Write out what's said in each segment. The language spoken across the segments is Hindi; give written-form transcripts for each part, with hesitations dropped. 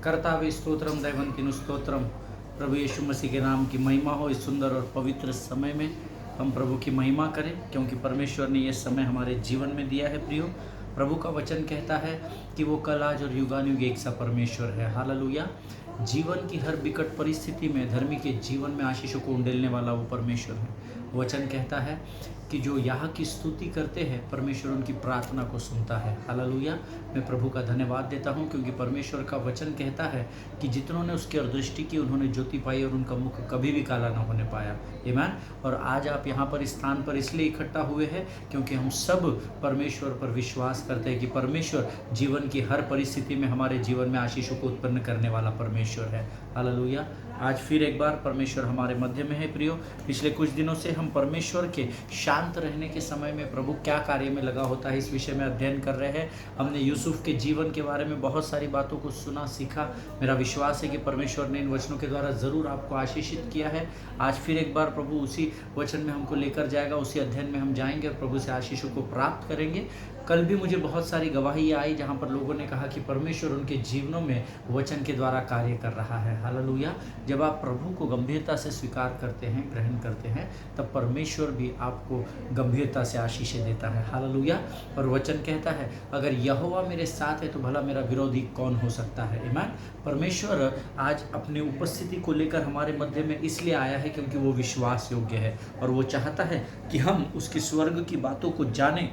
कर्तावे स्तोत्रम दैवंतिनु स्तोत्रम। प्रभु यीशु मसीह के नाम की महिमा हो। इस सुंदर और पवित्र समय में हम प्रभु की महिमा करें, क्योंकि परमेश्वर ने यह समय हमारे जीवन में दिया है। प्रियो, प्रभु का वचन कहता है कि वो कल आज और युगानुयुग एक सा परमेश्वर है। हालेलुया। जीवन की हर विकट परिस्थिति में धर्मी के जीवन में आशीषों को उंडेलने वाला वो परमेश्वर है। वचन कहता है कि जो यहाँ की स्तुति करते हैं परमेश्वर उनकी प्रार्थना को सुनता है। हालेलुया। मैं प्रभु का धन्यवाद देता हूँ, क्योंकि परमेश्वर का वचन कहता है कि जितनों ने उसकी ओर दृष्टि की उन्होंने ज्योति पाई और उनका मुख कभी भी काला ना होने पाया। आमीन। और आज आप यहाँ पर इस स्थान पर इसलिए इकट्ठा हुए हैं क्योंकि हम सब परमेश्वर पर विश्वास करते हैं कि परमेश्वर जीवन की हर परिस्थिति में हमारे जीवन में आशीषों को उत्पन्न करने वाला परमेश्वर है। हालेलुया। आज फिर एक बार परमेश्वर हमारे मध्य में है। प्रियो, पिछले कुछ दिनों से हम परमेश्वर के शांत रहने के समय में प्रभु क्या कार्य में लगा होता है इस विषय में अध्ययन कर रहे हैं। हमने यूसुफ के जीवन के बारे में बहुत सारी बातों को सुना, सीखा। मेरा विश्वास है कि परमेश्वर ने इन वचनों के द्वारा ज़रूर आपको आशीषित किया है। आज फिर एक बार प्रभु उसी वचन में हमको लेकर जाएगा, उसी अध्ययन में हम जाएंगे और प्रभु से आशीषों को प्राप्त करेंगे। कल भी मुझे बहुत सारी गवाही आई जहाँ पर लोगों ने कहा कि परमेश्वर उनके जीवनों में वचन के द्वारा कार्य कर रहा है। हालेलुया। जब आप प्रभु को गंभीरता से स्वीकार करते हैं, ग्रहण करते हैं, तब परमेश्वर भी आपको गंभीरता से आशीषें देता है। हालेलुया। और वचन कहता है अगर यहोवा मेरे साथ है तो भला मेरा विरोधी कौन हो सकता है। आमीन। परमेश्वर आज अपनी उपस्थिति को लेकर हमारे मध्य में इसलिए आया है क्योंकि वो विश्वास योग्य है और वो चाहता है कि हम उसकी स्वर्ग की बातों को जानें,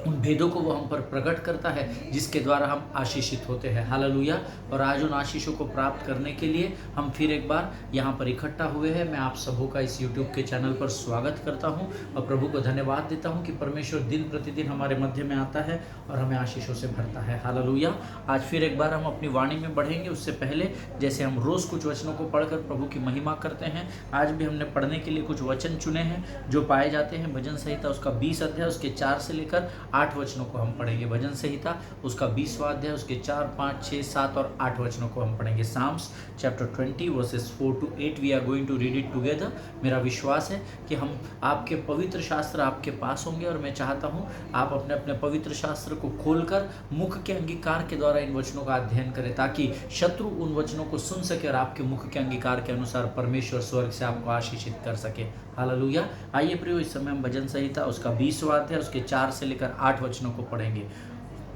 उन भेदों को वो हम पर प्रकट करता है जिसके द्वारा हम आशीषित होते हैं। हालेलुया। और आज उन आशीषों को प्राप्त करने के लिए हम फिर एक बार यहाँ पर इकट्ठा हुए हैं। मैं आप सबों का इस YouTube के चैनल पर स्वागत करता हूँ और प्रभु को धन्यवाद देता हूँ कि परमेश्वर दिन प्रतिदिन हमारे मध्य में आता है और हमें आशीषों से भरता है। हालेलुया। आज फिर एक बार हम अपनी वाणी में बढ़ेंगे। उससे पहले जैसे हम रोज़ कुछ वचनों को पढ़कर प्रभु की महिमा करते हैं, आज भी हमने पढ़ने के लिए कुछ वचन चुने हैं जो पाए जाते हैं भजन संहिता उसका 20 अध्याय उसके 4 से लेकर 8 वचनों को हम पढ़ेंगे। भजन संहिता उसका 20वां अध्याय उसके 4, 5, 6, 7 और 8 वचनों को हम पढ़ेंगे। Psalms chapter 20 verses 4 to 8 we are going to read it together. मेरा विश्वास है कि हम आपके पवित्र शास्त्र आपके पास होंगे और मैं चाहता हूं आप अपने अपने पवित्र शास्त्र को खोलकर मुख के अंगीकार के द्वारा इन वचनों का अध्ययन करें, ताकि शत्रु उन वचनों को सुन सके और आपके मुख के अंगीकार के अनुसार परमेश्वर स्वर्ग से आपको आशीषित कर सके। हालेलुया। आइए प्रियो, इस समय हम भजन संहिता उसका 20वां अध्याय उसके 4 से लेकर 8 वचनों को पढ़ेंगे।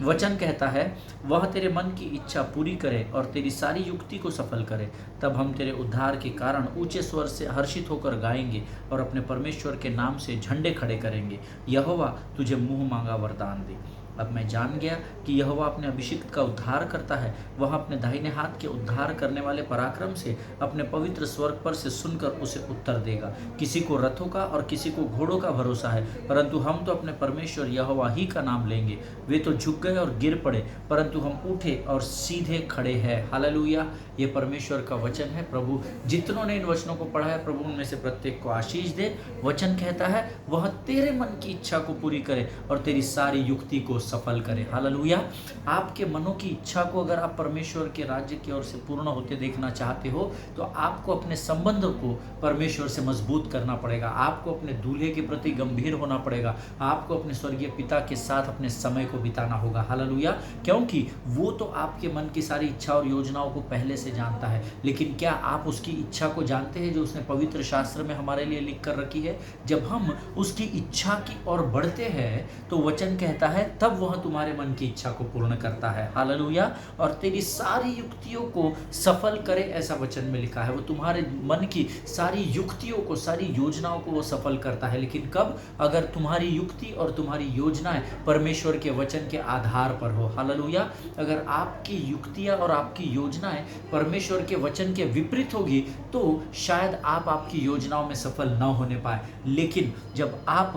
वचन कहता है वह तेरे मन की इच्छा पूरी करे और तेरी सारी युक्ति को सफल करे, तब हम तेरे उद्धार के कारण ऊंचे स्वर से हर्षित होकर गाएंगे और अपने परमेश्वर के नाम से झंडे खड़े करेंगे। यहोवा तुझे मुंह मांगा वरदान दे। अब मैं जान गया कि यहोवा अपने अभिषिक्त का उद्धार करता है। वह अपने दाहिने हाथ के उद्धार करने वाले पराक्रम से अपने पवित्र स्वर्ग पर से सुनकर उसे उत्तर देगा। किसी को रथों का और किसी को घोड़ों का भरोसा है, परंतु हम तो अपने परमेश्वर यहोवा ही का नाम लेंगे। वे तो झुक गए और गिर पड़े, परंतु हम उठे और सीधे खड़े हैं। हालेलुया। ये परमेश्वर का वचन है। प्रभु जितनों ने इन वचनों को पढ़ा है प्रभु उनमें से प्रत्येक को आशीष दे। वचन कहता है वह तेरे मन की इच्छा को पूरी करे और तेरी सारी युक्ति को सफल करे। हालेलुया। आपके मनों की इच्छा को अगर आप परमेश्वर के राज्य की ओर से पूर्ण होते देखना चाहते हो तो आपको अपने संबंध को परमेश्वर से मजबूत करना पड़ेगा। आपको अपने दूल्हे के प्रति गंभीर होना पड़ेगा। आपको अपने स्वर्गीय पिता के साथ अपने समय को बिताना होगा। हालेलुया। क्योंकि वो तो आपके मन की सारी इच्छा और योजनाओं को पहले से जानता है, लेकिन क्या आप उसकी इच्छा को जानते हैं जो उसने पवित्र शास्त्र में हमारे लिए लिख कर रखी है। जब हम उसकी इच्छा की ओर बढ़ते हैं तो वचन कहता है तब वह तुम्हारे मन की इच्छा को पूर्ण करता है। हालेलुया। और तेरी सारी युक्तियों को सफल करे, ऐसा वचन में लिखा है। वो तुम्हारे मन की सारी युक्तियों को, सारी योजनाओं को वो सफल करता है। लेकिन कब? अगर तुम्हारी युक्ति और तुम्हारी योजनाएं परमेश्वर के वचन के आधार पर हो। हालेलुया। अगर आपकी युक्तियां और आपकी योजनाएं परमेश्वर के वचन के विपरीत होगी तो शायद आप आपकी योजनाओं में सफल न होने पाए। लेकिन जब आप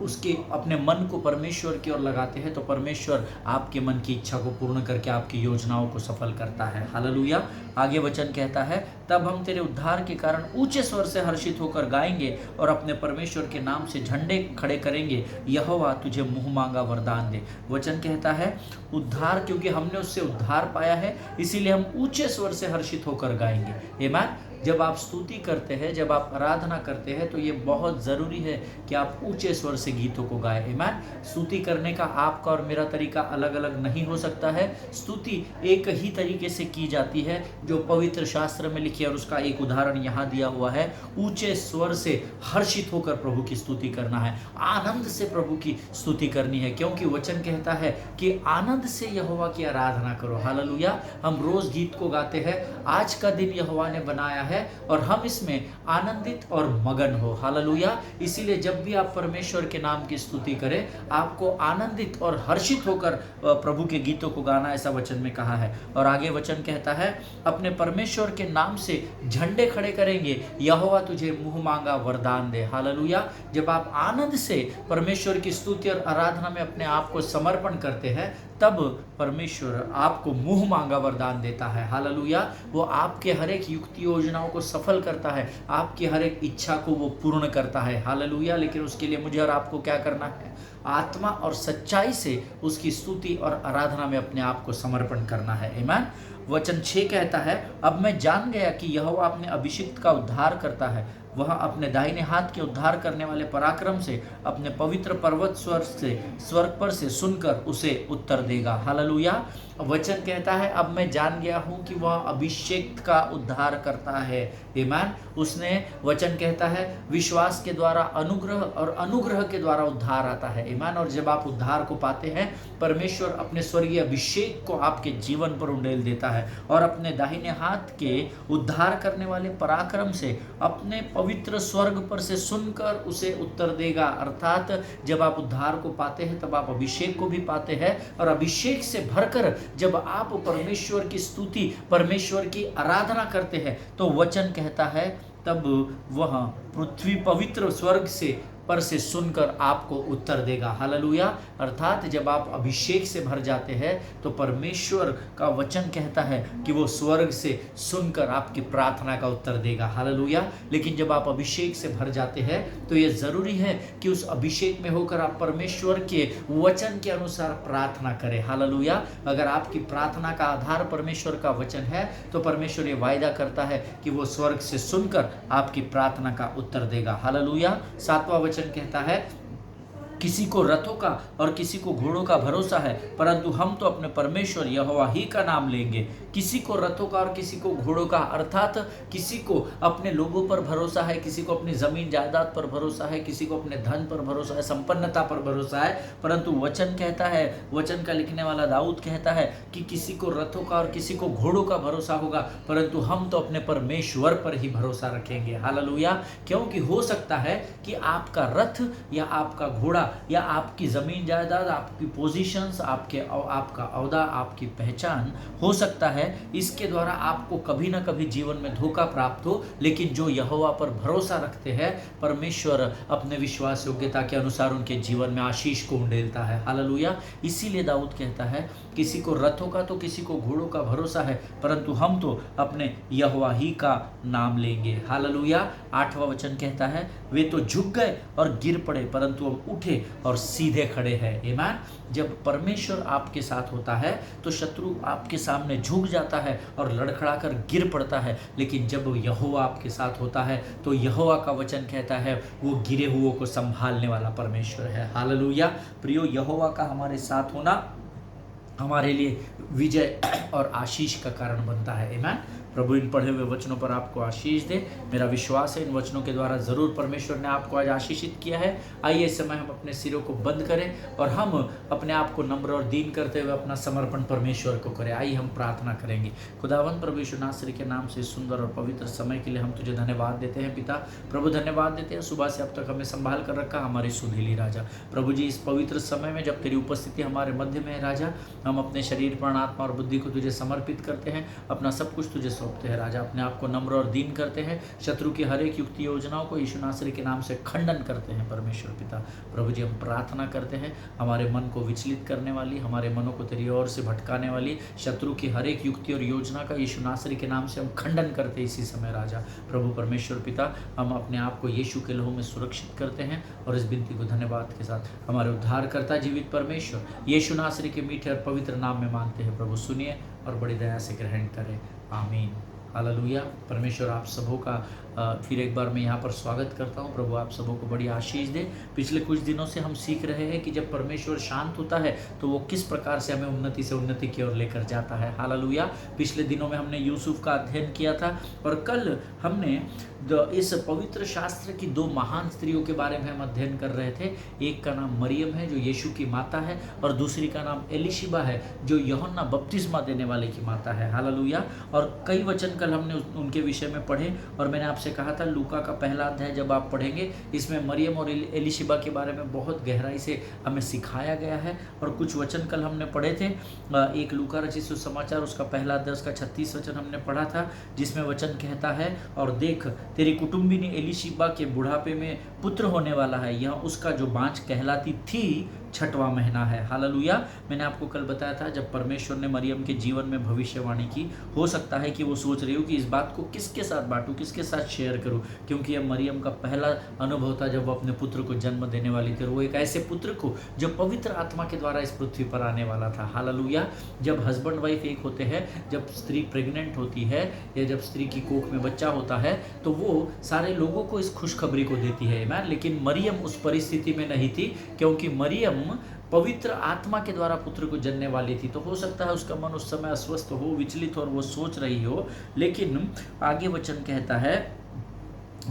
उसके अपने मन को परमेश्वर की ओर लगाते हैं तो परमेश्वर आपके मन की इच्छा को पूर्ण करके आपकी योजनाओं को सफल करता है। हालेलुया। आगे वचन कहता है तब हम तेरे उद्धार के कारण ऊंचे स्वर से हर्षित होकर गाएंगे और अपने परमेश्वर के नाम से झंडे खड़े करेंगे। यहोवा तुझे मुंह मांगा वरदान दे। वचन कहता है उद्धार, क्योंकि हमने उससे उद्धार पाया है इसीलिए हम ऊंचे स्वर से हर्षित होकर गाएंगे। आमीन। जब आप स्तुति करते हैं, जब आप आराधना करते हैं, तो ये बहुत ज़रूरी है कि आप ऊंचे स्वर से गीतों को गाएं। आमीन। स्तुति करने का आपका और मेरा तरीका अलग अलग नहीं हो सकता है। स्तुति एक ही तरीके से की जाती है जो पवित्र शास्त्र में लिखी है, और उसका एक उदाहरण यहाँ दिया हुआ है। ऊंचे स्वर से हर्षित होकर प्रभु की स्तुति करना है, आनंद से प्रभु की स्तुति करनी है, क्योंकि वचन कहता है कि आनंद से यहोवा की आराधना करो। हालेलुया। हम रोज गीत को गाते हैं, आज का दिन यहोवा ने बनाया है और हम इसमें आनंदित और मगन हो। हालेलुया। इसीलिए जब भी आप परमेश्वर के नाम की स्तुति करें, आपको आनंदित और हर्षित होकर प्रभु के गीतों को गाना, ऐसा वचन में कहा है। और आगे वचन कहता है, अपने परमेश्वर के नाम से झंडे खड़े करेंगे, यहोवा तुझे मुंह मांगा वरदान दे। हालेलुया। जब आप आनंद से परमेश्वर की स्तुति और आराधना में अपने आप को समर्पण करते हैं, तब परमेश्वर आपको मुंह मांगा वरदान देता है। हालेलुया। वो आपके हर एक युक्ति योजनाओं को सफल करता है, आपकी हर एक इच्छा को वो पूर्ण करता है। हालेलुया। लेकिन उसके लिए मुझे और आपको क्या करना है? आत्मा और सच्चाई से उसकी स्तुति और आराधना में अपने आप को समर्पण करना है। आमीन। वचन 6 कहता है, अब मैं जान गया कि यहोवा अपने अभिषिक्त का उद्धार करता है, वह अपने दाहिने हाथ के उद्धार करने वाले पराक्रम से अपने पवित्र पर्वत स्वर्ग पर से सुनकर उसे उत्तर देगा। हालेलुया। वचन कहता है, अब मैं जान गया हूं कि वह अभिषेक का उद्धार करता है। आमीन। उसने, वचन कहता है, विश्वास के द्वारा अनुग्रह और अनुग्रह के द्वारा उद्धार आता है। आमीन। और जब आप उद्धार को पाते हैं, परमेश्वर अपने स्वर्गीय अभिषेक को आपके जीवन पर उंडेल देता है और अपने दाहिने हाथ के उद्धार करने वाले पराक्रम से अपने पवित्र स्वर्ग पर से सुनकर उसे उत्तर देगा। अर्थात जब आप उद्धार को पाते हैं, तब आप अभिषेक को भी पाते हैं, और अभिषेक से भरकर जब आप परमेश्वर की स्तुति, परमेश्वर की आराधना करते हैं, तो वचन कहता है, तब वह पृथ्वी पवित्र स्वर्ग पर से सुनकर आपको उत्तर देगा। हालेलुया। अर्थात जब आप अभिषेक से भर जाते हैं, तो परमेश्वर का वचन कहता है कि वो स्वर्ग से सुनकर आपकी प्रार्थना का उत्तर देगा। हालेलुया। लेकिन जब आप अभिषेक से भर जाते हैं, तो ये ज़रूरी है कि उस अभिषेक में होकर आप परमेश्वर के वचन के अनुसार प्रार्थना करें। हालेलुया। अगर आपकी प्रार्थना का आधार परमेश्वर का वचन है, तो परमेश्वर ये वायदा करता है कि वो स्वर्ग से सुनकर आपकी प्रार्थना का उत्तर देगा। हालेलुया। 7वां वचन कहता है, किसी को रथों का और किसी को घोड़ों का भरोसा है, परंतु हम तो अपने परमेश्वर यहोवा ही का नाम लेंगे। किसी को रथों का और किसी को घोड़ों का, अर्थात किसी को अपने लोगों पर भरोसा है, किसी को अपनी जमीन जायदाद पर भरोसा है, किसी को अपने धन पर भरोसा है, संपन्नता पर भरोसा है, परंतु वचन कहता है, वचन का लिखने वाला दाऊद कहता है कि किसी को रथों का और किसी को घोड़ों का भरोसा होगा, परंतु हम तो अपने परमेश्वर पर ही भरोसा रखेंगे। हालेलुया। क्योंकि हो सकता है कि आपका रथ या आपका घोड़ा या आपकी ज़मीन जायदाद, आपकी पोजीशंस, आपका औहदा, आपकी पहचान हो सकता है, इसके द्वारा आपको कभी ना कभी जीवन में धोखा प्राप्त हो, लेकिन जो यहोवा पर भरोसा रखते हैं, परमेश्वर अपने विश्वास योग्यता के अनुसार उनके जीवन में आशीष को उंडेलता है। हालेलुया। इसीलिए दाऊद कहता है, किसी को रथों का तो किसी को घोड़ों का भरोसा है, परंतु हम तो अपने यहोवा ही का नाम लेंगे। हालेलुया। 8वां वचन कहता है, वे तो झुक गए और गिर पड़े, परंतु हम उठे और सीधे खड़े हैं। आमीन। जब परमेश्वर आपके साथ होता है, तो शत्रु आपके सामने झुक जाता है और लड़खड़ाकर गिर पड़ता है, लेकिन जब यहोवा आपके साथ होता है, तो यहोवा का वचन कहता है, वो गिरे हुओं को संभालने वाला परमेश्वर है। हालेलुया। प्रियो, यहोवा का हमारे साथ होना हमारे लिए विजय और आशीष का कारण बनता है। आमीन। प्रभु इन पढ़े हुए वचनों पर आपको आशीष दे। मेरा विश्वास है इन वचनों के द्वारा ज़रूर परमेश्वर ने आपको आज आशीषित किया है। आइए इस समय हम अपने सिरों को बंद करें और हम अपने आप को नम्र और दीन करते हुए अपना समर्पण परमेश्वर को करें। आइए हम प्रार्थना करेंगे। खुदावंद प्रभु यीशु नासरी के नाम से सुंदर और पवित्र समय के लिए हम तुझे धन्यवाद देते हैं। पिता प्रभु, धन्यवाद देते हैं, सुबह से अब तक हमें संभाल कर रखा हमारी सुधीली राजा। प्रभु जी, इस पवित्र समय में जब तेरी उपस्थिति हमारे मध्य में है राजा, हम अपने शरीर, प्राण, आत्मा और बुद्धि को तुझे समर्पित करते हैं, अपना सब कुछ तुझे सौंपते हैं राजा। अपने आप को नम्र और दीन करते हैं, शत्रु की हर एक युक्ति योजनाओं को यीशु नासरी के नाम से खंडन करते हैं। परमेश्वर पिता प्रभु जी, हम प्रार्थना करते हैं, हमारे मन को विचलित करने वाली, हमारे मनों को तेरी ओर से भटकाने वाली शत्रु की हर एक युक्ति और योजना का यीशु नासरी के नाम से हम खंडन करते हैं इसी समय राजा। प्रभु परमेश्वर पिता, हम अपने आप को यीशु के लहू में सुरक्षित करते हैं और इस विनती को धन्यवाद के साथ हमारे उद्धारकर्ता जीवित परमेश्वर यीशु नासरी के मीठे और पवित्र नाम में मांगते हैं। प्रभु सुनिए और बड़ी दया से ग्रहण करें। आमीन। हालेलुया। परमेश्वर आप सबों का फिर एक बार मैं यहाँ पर स्वागत करता हूँ। प्रभु आप सबों को बड़ी आशीष दे। पिछले कुछ दिनों से हम सीख रहे हैं कि जब परमेश्वर शांत होता है तो वो किस प्रकार से हमें उन्नति से उन्नति की ओर लेकर जाता है। हालेलुया। पिछले दिनों में हमने यूसुफ का अध्ययन किया था और कल हमने इस पवित्र शास्त्र की दो महान स्त्रियों के बारे में हम अध्ययन कर रहे थे। एक का नाम मरियम है जो यीशु की माता है और दूसरी का नाम एलिशिबा है जो यूहन्ना बपतिस्मा देने वाले की माता है। हालेलुया। और कई वचन कल हमने उनके विषय में पढ़े और मैंने आपसे कहा था लूका का पहला अध्याय जब आप पढ़ेंगे इसमें मरियम और एलिशिबा के बारे में बहुत गहराई से हमें सिखाया गया है। और कुछ वचन कल हमने पढ़े थे। एक लूका रचित सुसमाचार उसका पहला अध्याय उसका 36 वचन हमने पढ़ा था जिसमें वचन कहता है, और देख तेरी कुटुंबिनी एलिशिबा के बुढ़ापे में पुत्र होने वाला है, यह उसका जो बाँझ कहलाती थी 6वां महीना है। हालेलुया। मैंने आपको कल बताया था जब परमेश्वर ने मरियम के जीवन में भविष्यवाणी की, हो सकता है कि वो सोच रही हो कि इस बात को किसके साथ बांटूं, किसके साथ शेयर करूं, क्योंकि यह मरियम का पहला अनुभव था जब वो अपने पुत्र को जन्म देने वाली थी और वो एक ऐसे पुत्र को जो पवित्र आत्मा के द्वारा इस पृथ्वी पर आने वाला था। हालेलुया। जब हस्बैंड वाइफ एक होते हैं, जब स्त्री प्रेग्नेंट होती है या जब स्त्री की कोख में बच्चा होता है तो वो सारे लोगों को इस खुशखबरी को देती है। लेकिन मरियम उस परिस्थिति में नहीं थी क्योंकि मरियम पवित्र आत्मा के द्वारा पुत्र को जन्मने वाली थी। तो हो सकता है उसका मन उस समय अस्वस्थ हो, विचलित हो और वो सोच रही हो, लेकिन आगे वचन कहता है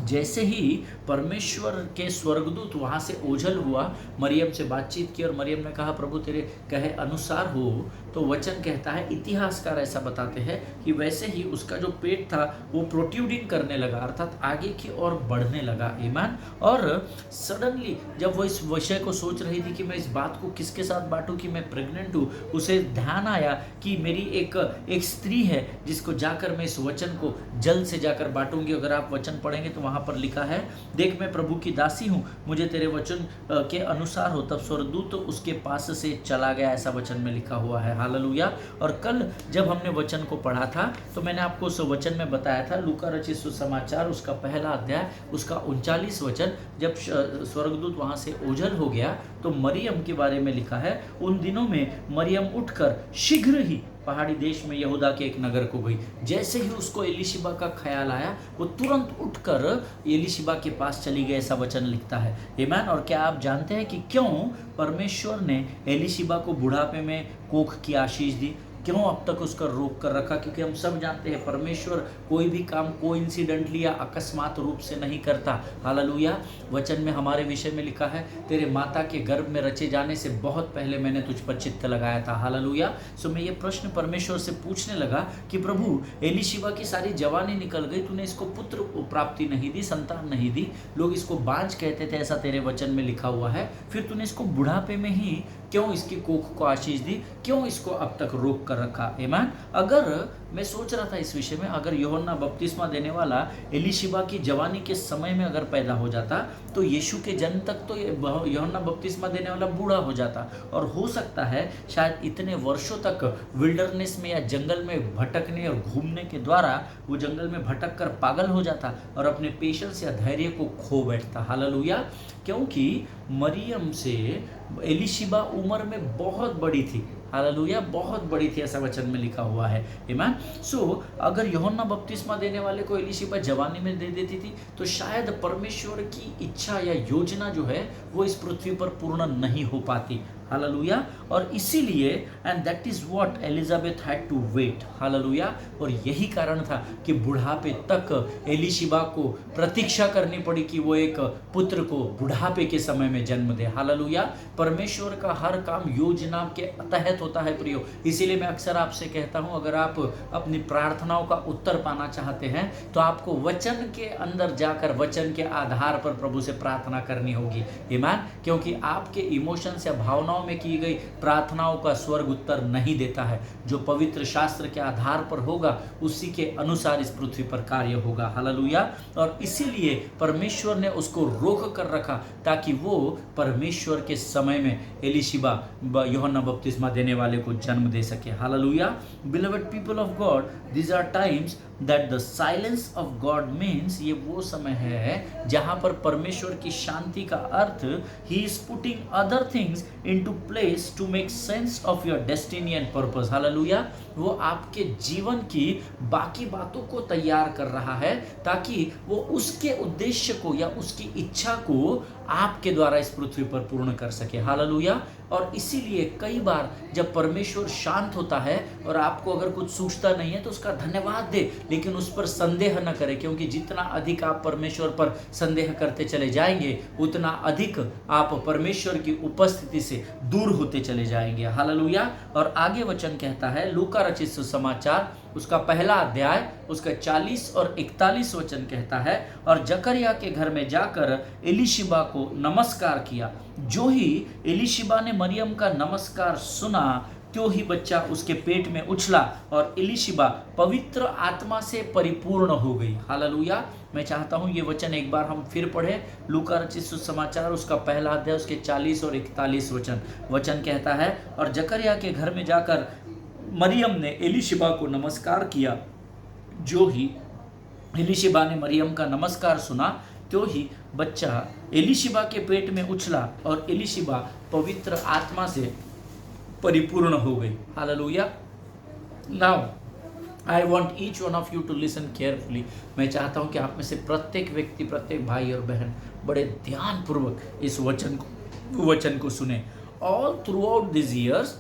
जैसे ही परमेश्वर के स्वर्गदूत वहाँ से ओझल हुआ, मरियम से बातचीत की और मरियम ने कहा प्रभु तेरे कहे अनुसार हो, तो वचन कहता है, इतिहासकार ऐसा बताते हैं कि वैसे ही उसका जो पेट था वो प्रोट्यूडिंग करने लगा, अर्थात आगे की ओर बढ़ने लगा। ईमान। और सडनली जब वो इस विषय को सोच रही थी कि मैं इस बात को किसके साथ बांटूं कि मैं प्रेग्नेंट हूँ, उसे ध्यान आया कि मेरी एक स्त्री है जिसको जाकर मैं इस वचन को जल्द से जाकर बांटूंगी। अगर आप वचन पढ़ेंगे तो वहाँ पर लिखा है, देख मैं प्रभु की दासी हूँ, मुझे तेरे वचन के अनुसार हो। तब स्वर्गदूत उसके पास से चला गया, ऐसा वचन में लिखा हुआ है। हालेलुया। और कल जब हमने वचन को पढ़ा था तो मैंने आपको उस वचन में बताया था, लूका रचित सुसमाचार उसका पहला अध्याय उसका 39 वचन, जब स्वर्गदूत वहाँ से ओझल हो गया तो मरियम के बारे में लिखा है, उन दिनों में मरियम उठकर शीघ्र ही पहाड़ी देश में यहूदा के एक नगर को गई। जैसे ही उसको एलिशिबा का ख्याल आया वो तुरंत उठकर एलिशिबा के पास चली गई, ऐसा वचन लिखता है। आमीन। और क्या आप जानते हैं कि क्यों परमेश्वर ने एलिशिबा को बुढ़ापे में कोख की आशीष दी, क्यों अब तक उसका रोक कर रखा? क्योंकि हम सब जानते हैं परमेश्वर कोई भी काम कोइंसिडेंटली या अकस्मात रूप से नहीं करता। हालेलुया। वचन में हमारे विषय में लिखा है, तेरे माता के गर्भ में रचे जाने से बहुत पहले मैंने तुझ पर चित्त लगाया था। हालेलुया। सो मैं ये प्रश्न परमेश्वर से पूछने लगा कि प्रभु एलिशिबा की सारी जवानी निकल गई, तूने इसको पुत्र प्राप्ति नहीं दी, संतान नहीं दी, लोग इसको बांझ कहते थे, ऐसा तेरे वचन में लिखा हुआ है, फिर तूने इसको बुढ़ापे में ही क्यों इसकी कोख को आशीष दी, क्यों इसको अब तक रोक कर रखा? आमीन। अगर मैं सोच रहा था इस विषय में, अगर यूहन्ना बपतिस्मा देने वाला एलिशिबा की जवानी के समय में अगर पैदा हो जाता तो यीशु के जन्म तक तो यूहन्ना बपतिस्मा देने वाला बूढ़ा हो जाता, और हो सकता है शायद इतने वर्षों तक विल्डरनेस में या जंगल में भटकने और घूमने के द्वारा वो जंगल में भटक कर पागल हो जाता और अपने पेशेंस या धैर्य को खो बैठता। हालेलुया। क्योंकि मरियम से एलिशिबा उम्र में बहुत बड़ी थी। हालेलुया। बहुत बड़ी थी, ऐसा वचन में लिखा हुआ है। आमीन। सो अगर यूहन्ना बपतिस्मा देने वाले को एलिशिबा जवानी में दे देती थी तो शायद परमेश्वर की इच्छा या योजना जो है वो इस पृथ्वी पर पूर्ण नहीं हो पाती। हालेलुया। और इसीलिए and that is what Elizabeth had to wait. Hallelujah. और यही कारण था कि बुढ़ापे तक एलिशिबा को प्रतीक्षा करनी पड़ी कि वो एक पुत्र को बुढ़ापे के समय में जन्म दे। हालेलुया। परमेश्वर का हर काम योजना के तहत होता है प्रियो। इसीलिए मैं अक्सर आपसे कहता हूं, अगर आप अपनी प्रार्थनाओं का उत्तर पाना चाहते हैं तो आपको वचन के अंदर जाकर वचन के आधार पर प्रभु से प्रार्थना करनी होगी। आमीन। क्योंकि आपके इमोशंस या भावनाओं में की गई प्रार्थनाओं का स्वर्ग उत्तर नहीं देता है। जो पवित्र शास्त्र के आधार पर होगा उसी के अनुसार इस पृथ्वी पर कार्य होगा। हालेलुया। और इसीलिए परमेश्वर ने उसको रोक कर रखा ताकि वो परमेश्वर के समय में एलिशिबा यूहन्ना बपतिस्मा देने वाले को जन्म दे सके। Hallelujah. Beloved people of God, these are times that the silence of God means, ये वो समय है जहां पर परमेश्वर की शांति का अर्थ, he is putting other things into into place to make sense of your destiny and purpose. Hallelujah. वो आपके जीवन की बाकी बातों को तैयार कर रहा है ताकि वो उसके उद्देश्य को या उसकी इच्छा को आपके द्वारा इस पृथ्वी पर पूर्ण कर सके। हालेलुया। और इसीलिए कई बार जब परमेश्वर शांत होता है और आपको अगर कुछ सूझता नहीं है तो उसका धन्यवाद दे, लेकिन उस पर संदेह न करें, क्योंकि जितना अधिक आप परमेश्वर पर संदेह करते चले जाएंगे उतना अधिक आप परमेश्वर की उपस्थिति से दूर होते चले जाएंगे। हालेलुया। और आगे वचन कहता है, लूका रचित सुसमाचार उसका पहला अध्याय उसका 40 और 41 वचन कहता है, और जकरिया के घर में जाकर एलीशिबा को नमस्कार किया। जो ही एलीशिबा ने मरियम का नमस्कार सुना त्यों ही बच्चा उसके पेट में उछला और एलीशिबा पवित्र आत्मा से परिपूर्ण हो गई। हालेलुया। मैं चाहता हूं ये वचन एक बार हम फिर पढ़ें। लूका रचित सुसमाचार उसका पहला अध्याय उसके 40 और 41 वचन कहता है, और जकरिया के घर में जाकर मरियम ने एलीशिबा को नमस्कार किया। जो ही एलीशिबा ने मरियम का नमस्कार सुना तो ही बच्चा एलीशिबा के पेट में उछला और एलीशिबा पवित्र आत्मा से परिपूर्ण हो गई। Hallelujah. Now I want each one of you to listen carefully. मैं चाहता हूं कि आप में से प्रत्येक व्यक्ति, प्रत्येक भाई और बहन बड़े ध्यानपूर्वक इस वचन को सुने। All throughout this years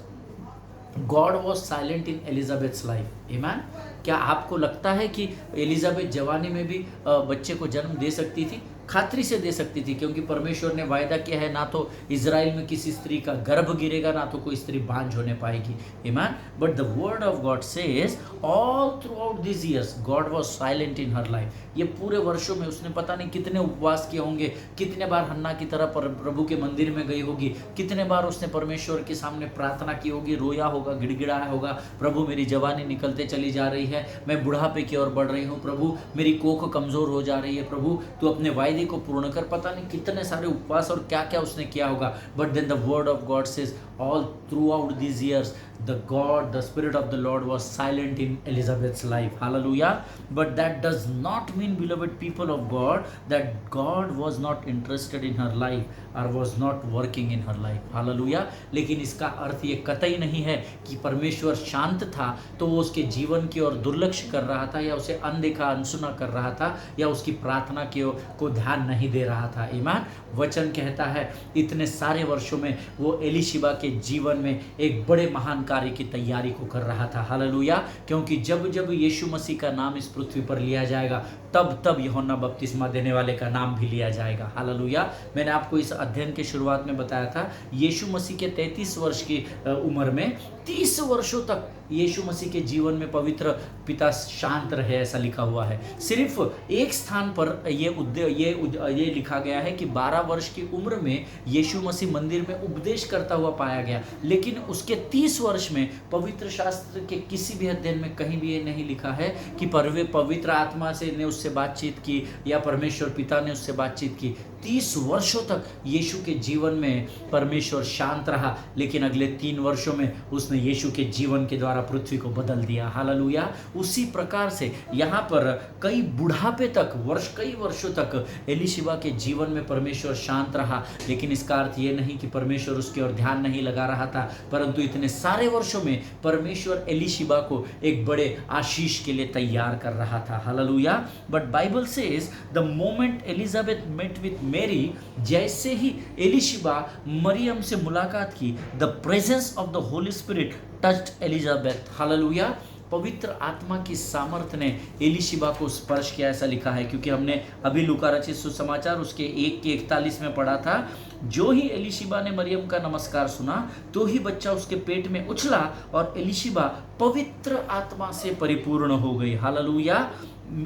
God was silent in Elizabeth's life. Amen. क्या आपको लगता है कि एलिजाबेथ जवानी में भी बच्चे को जन्म दे सकती थी? खातरी से दे सकती थी, क्योंकि परमेश्वर ने वायदा किया है ना तो इजराइल में किसी स्त्री का गर्भ गिरेगा, ना तो कोई स्त्री बांझ होने पाएगी। Amen. But the word of God says all throughout this years God was silent in her life. ये पूरे वर्षों में उसने पता नहीं कितने उपवास किए होंगे, कितने बार हन्ना की तरह प्रभु के मंदिर में गई होगी, कितने बार उसने परमेश्वर के सामने प्रार्थना की होगी, रोया होगा, गिड़गिड़ाया होगा, प्रभु मेरी जवानी निकलते चली जा रही है, मैं बुढ़ापे की ओर बढ़ रही हूँ, प्रभु मेरी कोख कमजोर हो जा रही है, प्रभु तू अपने वायदे को पूर्ण कर। पता नहीं कितने सारे उपवास और क्या क्या उसने किया होगा। But then the word of God says all throughout these years the spirit of the Lord was silent in Elizabeth's life. Hallelujah. But that does not mean, beloved people of God, that God was not interested in her life or was not working in her life. Hallelujah. लेकिन इसका अर्थ ये कतई नहीं है कि परमेश्वर शांत था तो वो उसके जीवन की ओर दुर्लक्ष्य कर रहा था, या उसे अनदेखा अनसुना कर रहा था, या उसकी प्रार्थना को ध्यान नहीं दे रहा था। ईमान। वचन कहता है इतने सारे वर्षों में वो एलीशिबा के जीवन में एक बड़े महान कार्य की तैयारी को कर रहा था। हालेलुया। क्योंकि जब जब यीशु मसीह का नाम इस पृथ्वी पर लिया जाएगा तब तब यूहन्ना बपतिस्मा देने वाले का नाम भी लिया जाएगा। हालेलुया। मैंने आपको इस अध्ययन के शुरुआत में बताया था, यीशु मसीह के 33 वर्ष की उम्र में 30 वर्षों तक यीशु मसीह के जीवन में पवित्र पिता शांत रहे, ऐसा लिखा हुआ है। सिर्फ एक स्थान पर ये लिखा गया है कि 12 वर्ष की उम्र में यीशु मसीह मंदिर में उपदेश करता हुआ पाया गया, लेकिन उसके 30 वर्ष में पवित्र शास्त्र के किसी भी अध्ययन में कहीं भी ये नहीं लिखा है कि पवित्र आत्मा से ने उससे बातचीत की या परमेश्वर पिता ने उससे बातचीत की। 30 वर्षों तक यीशु के जीवन में परमेश्वर शांत रहा, लेकिन अगले 3 वर्षों में उसने यीशु के जीवन के द्वारा पृथ्वी को बदल दिया। हालेलुया। उसी प्रकार से यहाँ पर कई बुढ़ापे तक कई वर्षों तक एलीशिबा के जीवन में परमेश्वर शांत रहा, लेकिन इसका अर्थ ये नहीं कि परमेश्वर उसकी ओर ध्यान नहीं लगा रहा था, परंतु इतने सारे वर्षों में परमेश्वर एलीशिबा को एक बड़े आशीष के लिए तैयार कर रहा था। Hallelujah. But Bible says the moment Elizabeth met with Mary, जैसे ही एलीशिबा मरियम से मुलाकात की, the presence of the Holy Spirit touched Elizabeth. Hallelujah. पवित्र आत्मा की सामर्थ ने एलीशिबा को स्पर्श किया, ऐसा लिखा है, क्योंकि हमने अभी लूका रचित सुसमाचार उसके 1 के 41 में पढ़ा था। जो ही एलीशिबा ने मरियम का नमस्कार सुना तो ही बच्चा उसके पेट में उछला और एलीशिबा पवित्र आत्मा से परिपूर्ण हो गई। हालेलुया।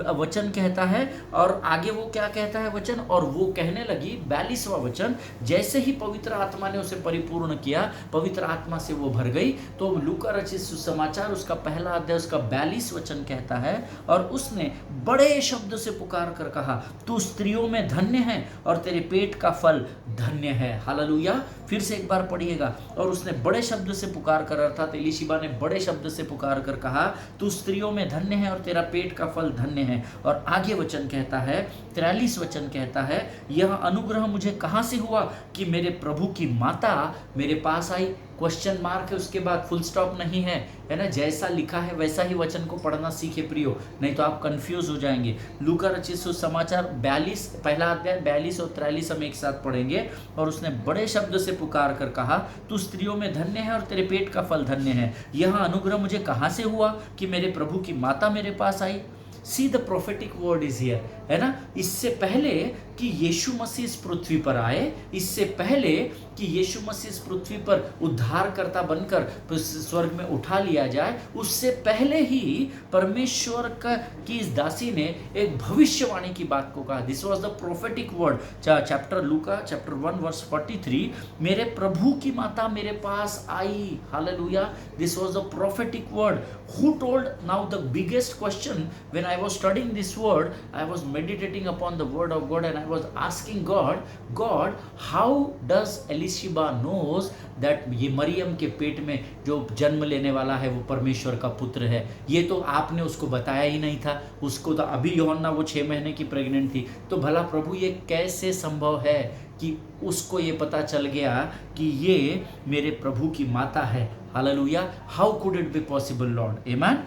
वचन कहता है, और आगे वो क्या कहता है वचन, और वो कहने लगी, 42वां वचन, जैसे ही पवित्र आत्मा ने उसे परिपूर्ण किया, पवित्र आत्मा से वो भर गई। तो लूका रचित सुसमाचार उसका पहला अध्याय उसका 42 वचन कहता है, और उसने बड़े शब्द से पुकार कर कहा, तू स्त्रियों में धन्य है और तेरे पेट का फल धन्य धन्य है। हालेलुया। फिर से एक बार पढ़िएगा। और उसने बड़े शब्द से पुकार कर, अर्थात एलीशिबा ने बड़े शब्द से पुकार कर कहा, तू स्त्रियों में धन्य है और तेरा पेट का फल धन्य है। और आगे वचन कहता है, 43 वचन कहता है, यह अनुग्रह मुझे कहां से हुआ कि मेरे प्रभु की माता मेरे पास आई। क्वेश्चन मार्क है, उसके बाद फुल स्टॉप नहीं है, है ना। जैसा लिखा है वैसा ही वचन को पढ़ना सीखे प्रियो, नहीं तो आप कंफ्यूज हो जाएंगे। लूका रचित सुसमाचार 42 पहला अध्याय 42 और 43 हम एक साथ पढ़ेंगे। और उसने बड़े शब्द से पुकार कर कहा, तू स्त्रियों में धन्य है और तेरे पेट का फल धन्य है। यह अनुग्रह मुझे कहां से हुआ कि मेरे प्रभु की माता मेरे पास आई। See the prophetic word is here, है ना। इससे पहले कि यीशु मसीह इस पृथ्वी पर आए, इससे पहले कि यीशु मसीह इस पृथ्वी पर उद्धारकर्ता बनकर स्वर्ग में उठा लिया जाए, उससे पहले ही परमेश्वर की इस दासी ने एक भविष्यवाणी की बात को कहा। This was the prophetic word. Chapter लूका चैप्टर 1 वर्स 43, मेरे प्रभु की माता मेरे पास आई। Hallelujah. This was the prophetic word. Who told? Now the biggest question, when I was studying this word, I was meditating upon the word of God and I was asking God, how does Elisheba knows that ये मरियम के पेट में जो जन्म लेने वाला है वो परमेश्वर का पुत्र है? ये तो आपने उसको बताया ही नहीं था। उसको तो अभी यूहन्ना वो 6 महीने की प्रेग्नेंट थी, तो भला प्रभु ये कैसे संभव है कि उसको ये पता चल गया कि ये मेरे प्रभु की माता है? Hallelujah. How could it be possible Lord? Amen.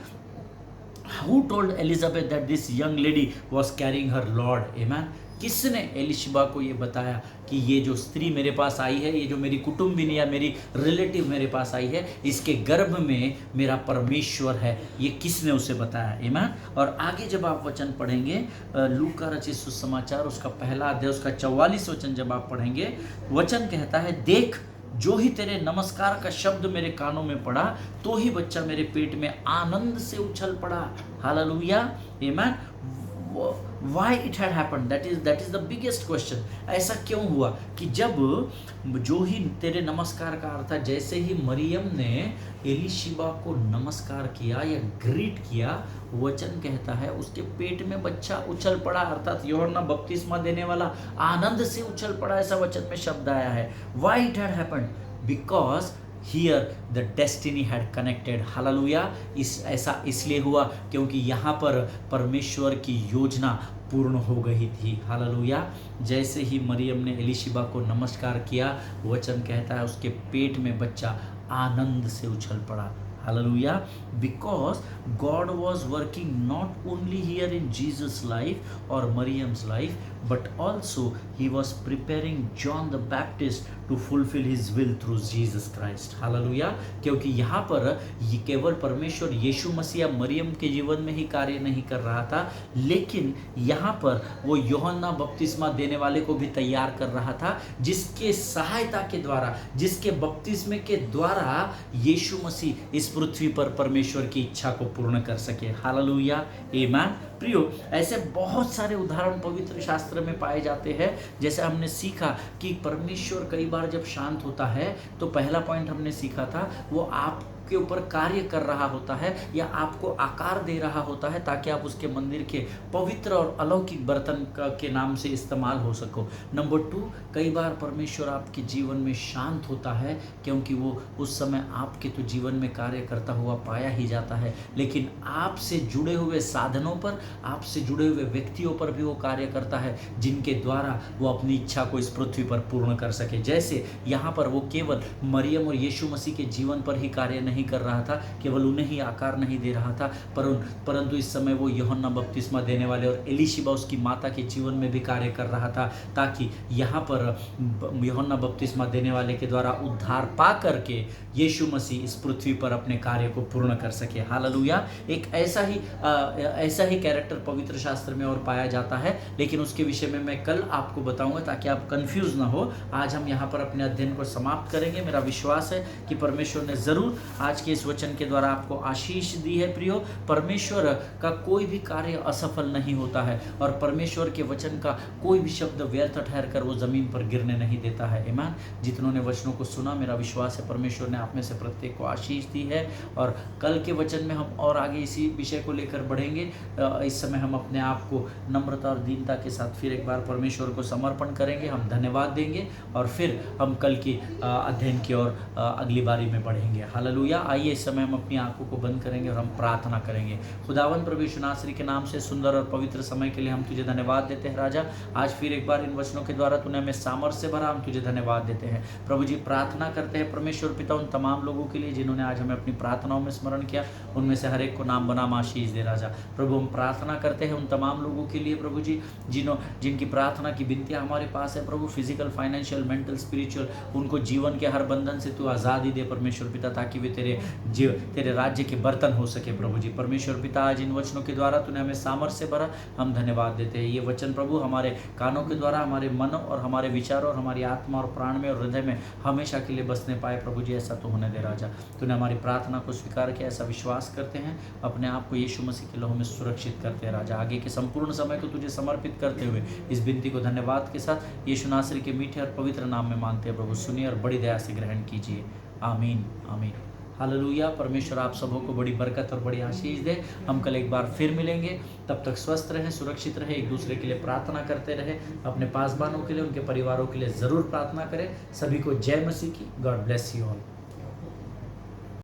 Who told Elizabeth that this young lady was carrying her Lord? Amen. किसने एलिशिबा को ये बताया कि ये जो स्त्री मेरे पास आई है, ये जो मेरी कुटुंबिनी या मेरी रिलेटिव मेरे पास आई है, इसके गर्भ में मेरा परमेश्वर है? ये किसने उसे बताया? आमीन। और आगे जब आप वचन पढ़ेंगे, लूका रचित सुसमाचार उसका पहला अध्याय उसका 44 वचन जब आप पढ़ेंगे, वचन कहता है, देख जो ही तेरे नमस्कार का शब्द मेरे कानों में पड़ा, तो ही बच्चा मेरे पेट में आनंद से उछल पड़ा। हालेलुया। आमीन। Why it had happened? That is the biggest question. ऐसा क्यों हुआ कि जब जो ही तेरे नमस्कार का अर्थ है, जैसे ही मरियम ने एलीशिबा को नमस्कार किया या ग्रीट किया, वचन कहता है उसके पेट में बच्चा उछल पड़ा, अर्थात यूहन्ना बपतिस्मा देने वाला आनंद से उछल पड़ा, ऐसा वचन में शब्द आया है। Why it had happened? Because here the destiny had connected. Hallelujah. ऐसा इसलिए हुआ क्योंकि यहाँ पर परमेश्वर की योजना पूर्ण हो गई थी। हालेलुया। जैसे ही मरियम ने एलीशिबा को नमस्कार किया, वचन कहता है उसके पेट में बच्चा आनंद से उछल पड़ा। Hallelujah. Because God was working not only here in Jesus' life or Mariam's life, but also He was preparing John the Baptist to fulfill His will through Jesus Christ. Hallelujah. क्योंकि यहाँ पर ये केवल परमेश्वर यीशु मसीह मरियम के जीवन में ही कार्य नहीं कर रहा था, लेकिन यहाँ पर वो यूहन्ना बपतिस्मा देने वाले को भी तैयार कर रहा था, जिसके सहायता के द्वारा, जिसके बपतिस्मे के द्वारा यीशु मसीह इस पृथ्वी पर परमेश्वर की इच्छा को पूर्ण कर सके। हालेलुया। आमीन। प्रियो, ऐसे बहुत सारे उदाहरण पवित्र शास्त्र में पाए जाते हैं। जैसे हमने सीखा कि परमेश्वर कई बार जब शांत होता है, तो पहला पॉइंट हमने सीखा था, वो आपके ऊपर कार्य कर रहा होता है या आपको आकार दे रहा होता है, ताकि आप उसके मंदिर के पवित्र और अलौकिक बर्तन के नाम से इस्तेमाल हो सको। नंबर 2, कई बार परमेश्वर आपके जीवन में शांत होता है क्योंकि वो उस समय आपके तो जीवन में कार्य करता हुआ पाया ही जाता है, लेकिन आपसे जुड़े हुए साधनों पर, आपसे जुड़े हुए व्यक्तियों पर भी वो कार्य करता है, जिनके द्वारा वो अपनी इच्छा को इस पृथ्वी पर पूर्ण कर सके। जैसे यहाँ पर वो केवल मरियम और यीशु मसीह के जीवन पर ही कार्य नहीं कर रहा था, केवल उन्हें ही आकार नहीं दे रहा था, परंतु इस समय वो यूहन्ना बपतिस्मा देने वाले और एलीशिबा उसकी माता के जीवन में भी कार्य कर रहा था, ताकि यहाँ पर यूहन्ना बपतिस्मा देने वाले के द्वारा उद्धार पा करके यीशु मसीह इस पृथ्वी पर अपने कार्य को पूर्ण कर सके। हालेलुया। एक ऐसा ही कैरेक्टर पवित्र शास्त्र में और पाया जाता है, लेकिन उसके विषय में मैं कल आपको बताऊंगा, ताकि आप कंफ्यूज ना हो। आज हम यहाँ पर अपने अध्ययन को समाप्त करेंगे। मेरा विश्वास है कि परमेश्वर ने ज़रूर आज के इस वचन के द्वारा आपको आशीष दी है प्रियो। परमेश्वर का कोई भी कार्य असफल नहीं होता है और परमेश्वर के वचन का कोई भी शब्द व्यर्थ ठहर कर वो ज़मीन पर गिरने नहीं देता है। ईमान, जितनों ने वचनों को सुना, मेरा विश्वास है परमेश्वर ने आप में से प्रत्येक को आशीष दी है। और कल के वचन में हम और आगे इसी विषय को लेकर बढ़ेंगे। इस समय हम अपने आप को नम्रता और दीनता के साथ फिर एक बार परमेश्वर को समर्पण करेंगे, हम धन्यवाद देंगे और फिर हम कल की अध्ययन की ओर अगली बारी में बढ़ेंगे। हालेलुया। आइए इस समय हम अपनी आंखों को बंद करेंगे और हम प्रार्थना करेंगे। खुदावंद प्रभु यीशु नासरी के नाम से सुंदर और पवित्र समय के लिए हम तुझे धन्यवाद देते हैं राजा। आज फिर एक बार इन वचनों के द्वारा तूने हमें सामर्थ्य से भरा, हम तुझे धन्यवाद देते हैं प्रभु जी। प्रार्थना करते हैं परमेश्वर पिता उन तमाम लोगों के लिए जिन्होंने आज हमें अपनी प्रार्थनाओं में स्मरण किया, उनमें से हर एक को नाम बनाम आशीष दे राजा। प्रभु हम प्रार्थना करते हैं उन तमाम लोगों के लिए प्रभु जी जिनकी प्रार्थना की विनतियाँ हमारे पास है प्रभु, फिजिकल, फाइनेंशियल, मेंटल, स्पिरिचुअल, उनको जीवन के हर बंधन से तू आज़ादी दे परमेश्वर पिता, ताकि वे तेरे राज्य के बर्तन हो सके प्रभु जी। परमेश्वर पिता आज इन वचनों के द्वारा तूने हमें सामर्थ्य से भरा, हम धन्यवाद देते हैं। ये वचन प्रभु हमारे कानों के द्वारा हमारे मन और हमारे विचारों और हमारी आत्मा और प्राण में और हृदय में हमेशा के लिए बसने पाए प्रभु जी, ऐसा तो होने दे राजा। तूने हमारी प्रार्थना को स्वीकार किया, ऐसा विश्वास करते हैं। अपने आप को यीशु मसीह के लहू में सुरक्षित करते हैं राजा। आगे के संपूर्ण समय को तुझे समर्पित करते हुए इस विनती को धन्यवाद के साथ यीशु नासरी के मीठे और पवित्र नाम में मांगते हैं प्रभु, सुनिए और बड़ी दया से ग्रहण कीजिए। आमीन आमीन। हालेलुया। परमेश्वर आप सबों को बड़ी बरकत और बड़ी आशीष दे। हम कल एक बार फिर मिलेंगे, तब तक स्वस्थ रहें, सुरक्षित रहें, एक दूसरे के लिए प्रार्थना करते रहें। अपने पासबानों के लिए, उनके परिवारों के लिए ज़रूर प्रार्थना करें। सभी को जय मसीह की। God bless you all.